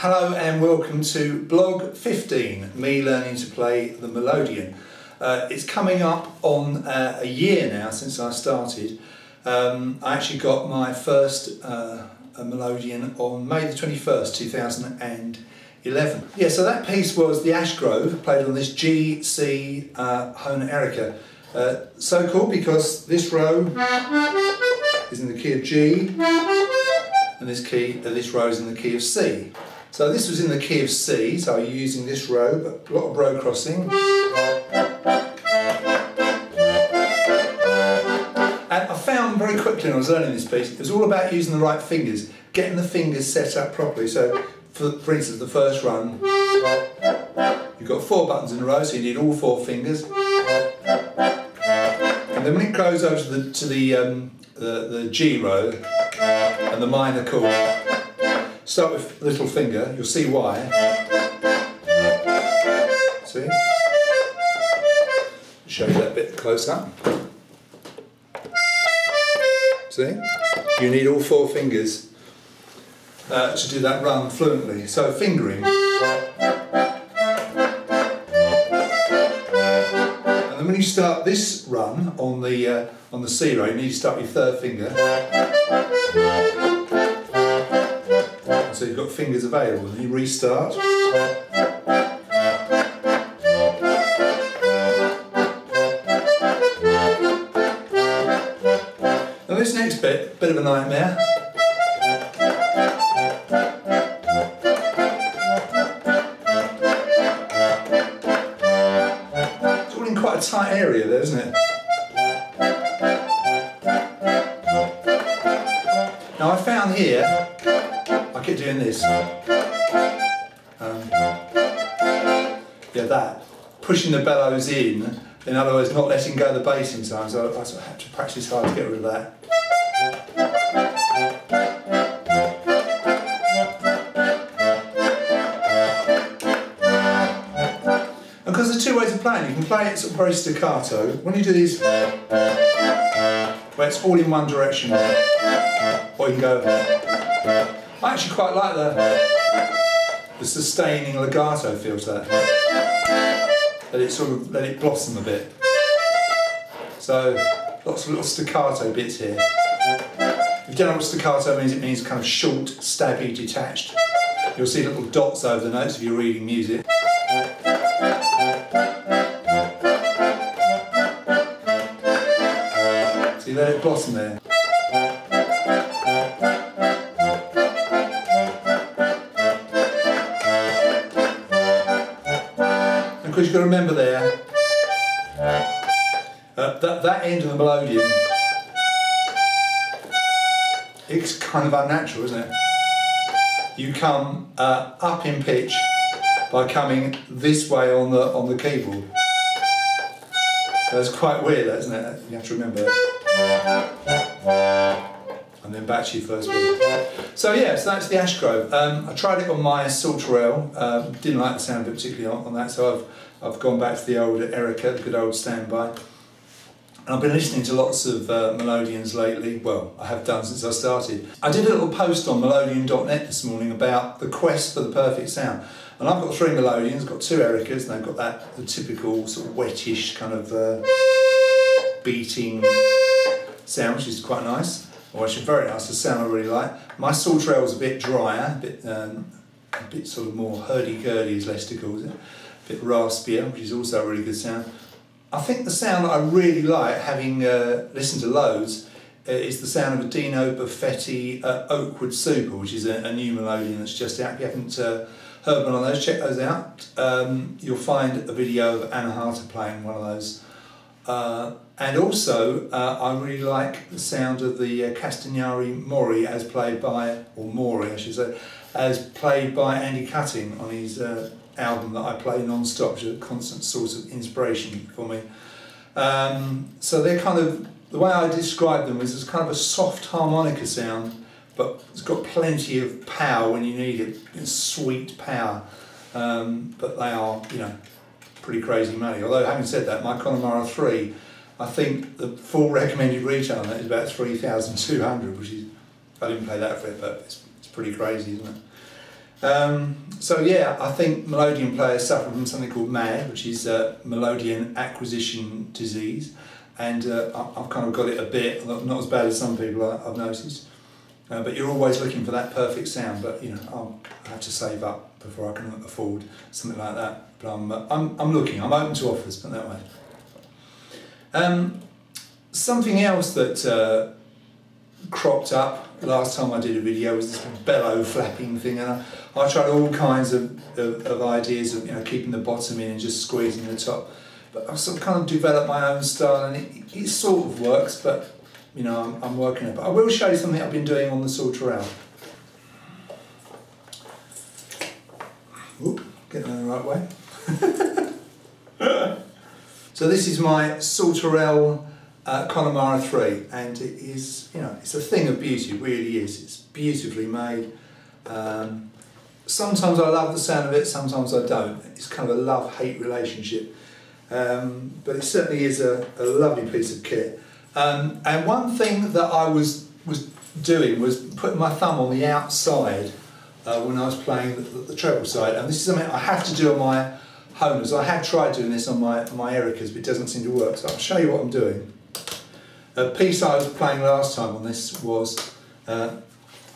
Hello and welcome to blog 15, me learning to play the Melodeon. It's coming up on a year now since I started. I actually got my first Melodeon on May the 21st, 2011. Yeah, so that piece was the Ashgrove, played on this GC Hohner Erica. So cool because this row is in the key of G and this row is in the key of C. So this was in the key of C, so you're using this row, but a lot of row crossing. And I found very quickly when I was learning this piece, it was all about using the right fingers, getting the fingers set up properly. So for instance, the first run, you've got 4 buttons in a row, so you need all 4 fingers. And then when it goes over to the G row and the minor chord, start with the little finger, you'll see why. See? Show you that bit close up. See? You need all 4 fingers to do that run fluently. So fingering. And then when you start this run on the C row, you need to start with your 3rd finger. So you've got fingers available, and you restart. Now this next bit of a nightmare. It's all in quite a tight area there, isn't it? Now I found here, I keep doing this. Yeah, that. Pushing the bellows in other words, not letting go of the bass in time, so I sort of had to practice hard to get rid of that. And because there's 2 ways of playing, you can play it sort of very staccato. When you do these, where it's all in one direction, or you can go. I actually quite like the sustaining legato feel to that. Let it blossom a bit. So lots of little staccato bits here. If you don't know what staccato means, it means kind of short, stabby, detached. You'll see little dots over the notes if you're reading music. So you let it blossom there. Because you've got to remember there, that end of the Melodeon, it's kind of unnatural, isn't it? You come up in pitch by coming this way on the keyboard. So it's quite weird, isn't it? You have to remember that. And then back to your first beat. So yeah, so that's the Ashgrove. I tried it on my Saltarelle, didn't like the sound of it particularly on that, so I've gone back to the old Erica, the good old standby. And I've been listening to lots of Melodeons lately. Well, I have done since I started. I did a little post on Melodeon.net this morning about the quest for the perfect sound. And I've got 3 Melodeons, got 2 Ericas, and they've got the typical sort of wettish kind of beating sound, which is quite nice. Or actually very nice, the sound I really like. My Saltarelle is a bit drier, a bit sort of more hurdy-gurdy as Lester calls it. A bit raspier, which is also a really good sound. I think the sound that I really like, having listened to loads, is the sound of a Dino Buffetti Oakwood Super, which is a new Melodeon that's just out. If you haven't heard one of those, check those out. You'll find a video of Anna Harter playing one of those. And also, I really like the sound of the Castagnari Mori as played by, or Mori I should say, as played by Andy Cutting on his album that I play non-stop, which is a constant source of inspiration for me. So they're kind of, the way I describe them is as kind of a soft harmonica sound, but it's got plenty of power when you need it, it's sweet power. But they are, you know, pretty crazy money. Although having said that, my Connemara 3, I think the full recommended retail on that is about 3,200, which is, I didn't pay that for it, but it's pretty crazy, isn't it? So yeah, I think Melodeon players suffer from something called MAD, which is Melodeon acquisition disease, and I've kind of got it a bit, not as bad as some people I've noticed. But you're always looking for that perfect sound. But you know, I have to save up before I can afford something like that. But I'm looking. I'm open to offers, put it that way. Something else that cropped up last time I did a video was this bellow flapping thing, and I tried all kinds of ideas of, you know, keeping the bottom in and just squeezing the top. But I've sort of kind of developed my own style, and it sort of works. But you know, I'm working it. But I will show you something I've been doing on the Saltarelle. Oop, getting it the right way. So this is my Saltarelle Connemara 3, and it is, you know, it's a thing of beauty. It really is. It's beautifully made. Sometimes I love the sound of it, sometimes I don't. It's kind of a love-hate relationship. But it certainly is a lovely piece of kit. And one thing that I was doing was putting my thumb on the outside when I was playing the treble side, and this is something I have to do on my Hohners. I have tried doing this on my Ericas, but it doesn't seem to work, so I'll show you what I'm doing. A piece I was playing last time on this was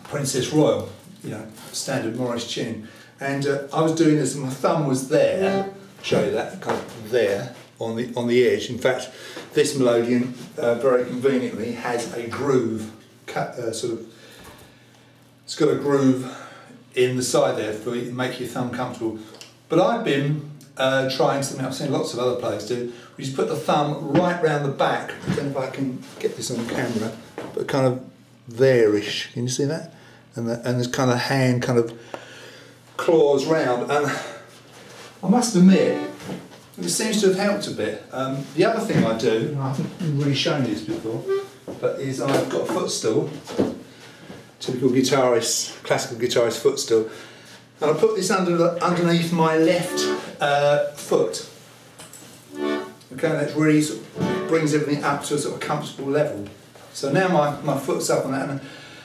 Princess Royal, you know, standard Morris tune, and I was doing this and my thumb was there. I'll show you that, kind of there on the edge. In fact, this Melodeon very conveniently has a groove, sort of, it's got a groove in the side there for you to make your thumb comfortable. But I've been trying something I've seen lots of other players do. We just put the thumb right round the back. I don't know if I can get this on camera, but kind of there-ish. Can you see that? And this kind of hand kind of claws round. And I must admit, it seems to have helped a bit. The other thing I do, I haven't really shown you this before, but is I've got a footstool, typical guitarist, classical guitarist footstool, and I put this underneath my left foot. Okay, that really sort of brings everything up to a sort of comfortable level. So now my foot's up on that, and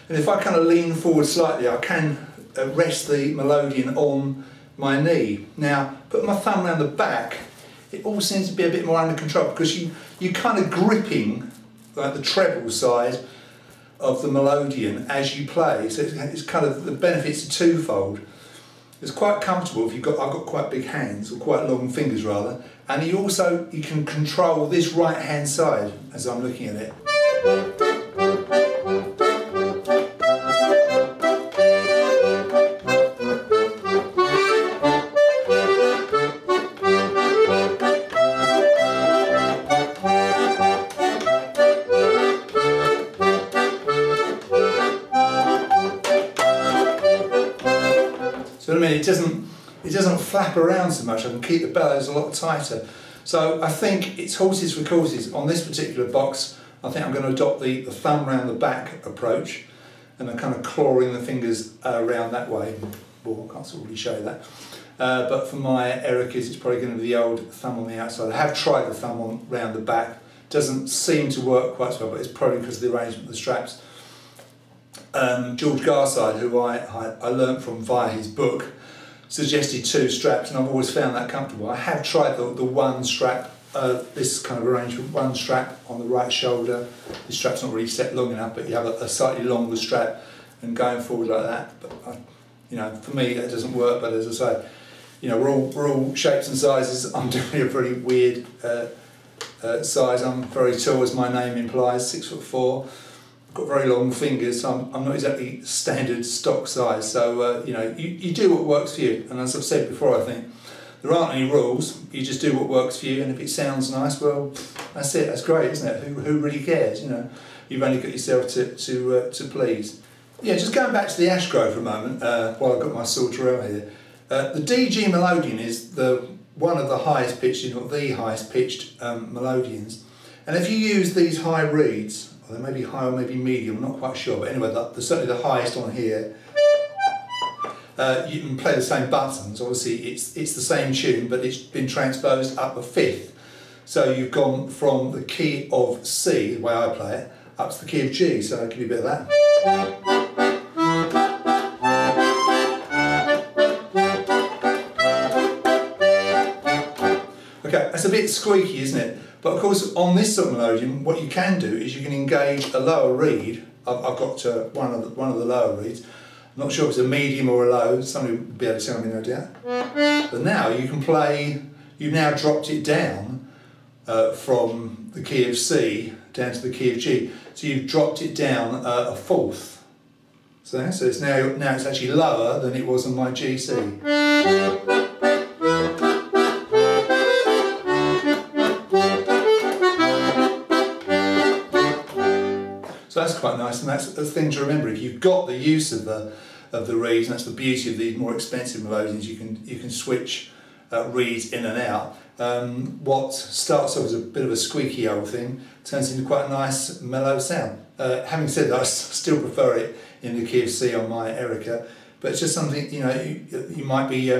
if I kind of lean forward slightly, I can rest the Melodeon on my knee. Now, put my thumb around the back, it all seems to be a bit more under control, because you're kind of gripping like the treble side of the Melodeon as you play. So it's kind of, the benefits are twofold. It's quite comfortable if I've got quite big hands, or quite long fingers rather, and you can control this right hand side as I'm looking at it. So I mean, it doesn't flap around so much. I can keep the bellows a lot tighter. So I think it's horses for courses. On this particular box, I think I'm going to adopt the thumb round the back approach, and I'm kind of clawing the fingers around that way. Well, I can't sort of really show you that. But for my Ericas, it's probably going to be the old thumb on the outside. I have tried the thumb round the back. Doesn't seem to work quite so well, but it's probably because of the arrangement of the straps. George Garside, who I learnt from via his book, suggested 2 straps, and I've always found that comfortable. I have tried the one strap, this kind of arrangement, one strap on the right shoulder. The strap's not really set long enough, but you have a slightly longer strap, and going forward like that. But you know, for me that doesn't work. But as I say, you know, we're all shapes and sizes. I'm definitely a pretty weird size. I'm very tall, as my name implies, 6'4". Got very long fingers, so I'm not exactly standard stock size. So you know, you do what works for you. And as I've said before, I think there aren't any rules. You just do what works for you, and if it sounds nice, well, that's it. That's great, isn't it? Who really cares? You know, you've only got yourself to please. Yeah, just going back to the Ashgrove for a moment, while I've got my Saltarelle here. The DG Melodeon is one of the highest pitched, if not the highest pitched Melodeons. And if you use these high reeds, or they may be high or maybe medium, I'm not quite sure, but anyway, they're certainly the highest on here. You can play the same buttons. Obviously it's the same tune, but it's been transposed up a fifth. So you've gone from the key of C, the way I play it, up to the key of G. So I'll give you a bit of that. That's a bit squeaky, isn't it? But of course, on this sort of Melodeon, what you can do is you can engage a lower reed. I've got one of the lower reeds. I'm not sure if it's a medium or a low. Somebody will be able to tell me, no doubt. But now you can play. You've now dropped it down from the key of C down to the key of G. So you've dropped it down a fourth. So it's now it's actually lower than it was on my GC. So that's quite nice, and that's a thing to remember. If you've got the use of the reeds, and that's the beauty of these more expensive Melodions, you can switch reeds in and out. What starts off as a bit of a squeaky old thing turns into quite a nice mellow sound. Having said that, I still prefer it in the key of C on my Erica, but it's just something, you know, you might be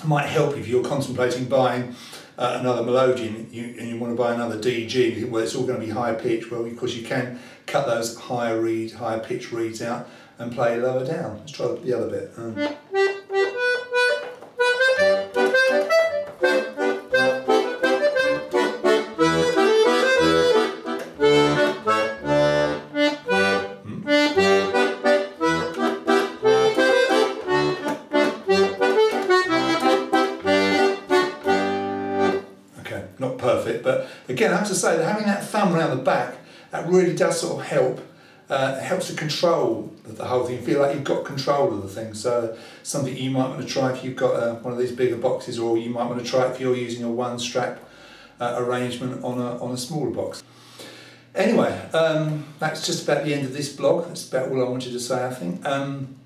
might help if you're contemplating buying another Melodeon and you want to buy another DG where it's all going to be high pitch. Well, of course you can cut those higher pitch reeds out and play lower down. Let's try the other bit. Not perfect, but again, I have to say that having that thumb around the back, that really does sort of help. It helps to control the whole thing. You feel like you've got control of the thing. So something you might want to try if you've got one of these bigger boxes, or you might want to try it if you're using a one strap arrangement on a smaller box. Anyway, that's just about the end of this blog. That's about all I wanted to say, I think.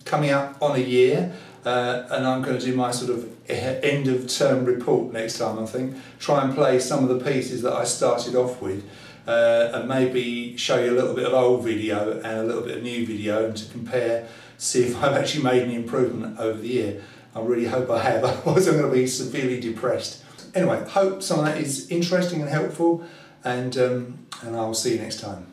Coming up on a year, and I'm going to do my sort of end of term report next time, I think. Try and play some of the pieces that I started off with, and maybe show you a little bit of old video and a little bit of new video, and to compare, see if I've actually made any improvement over the year. I really hope I have, otherwise I'm going to be severely depressed. Anyway, hope some of that is interesting and helpful, and I'll see you next time.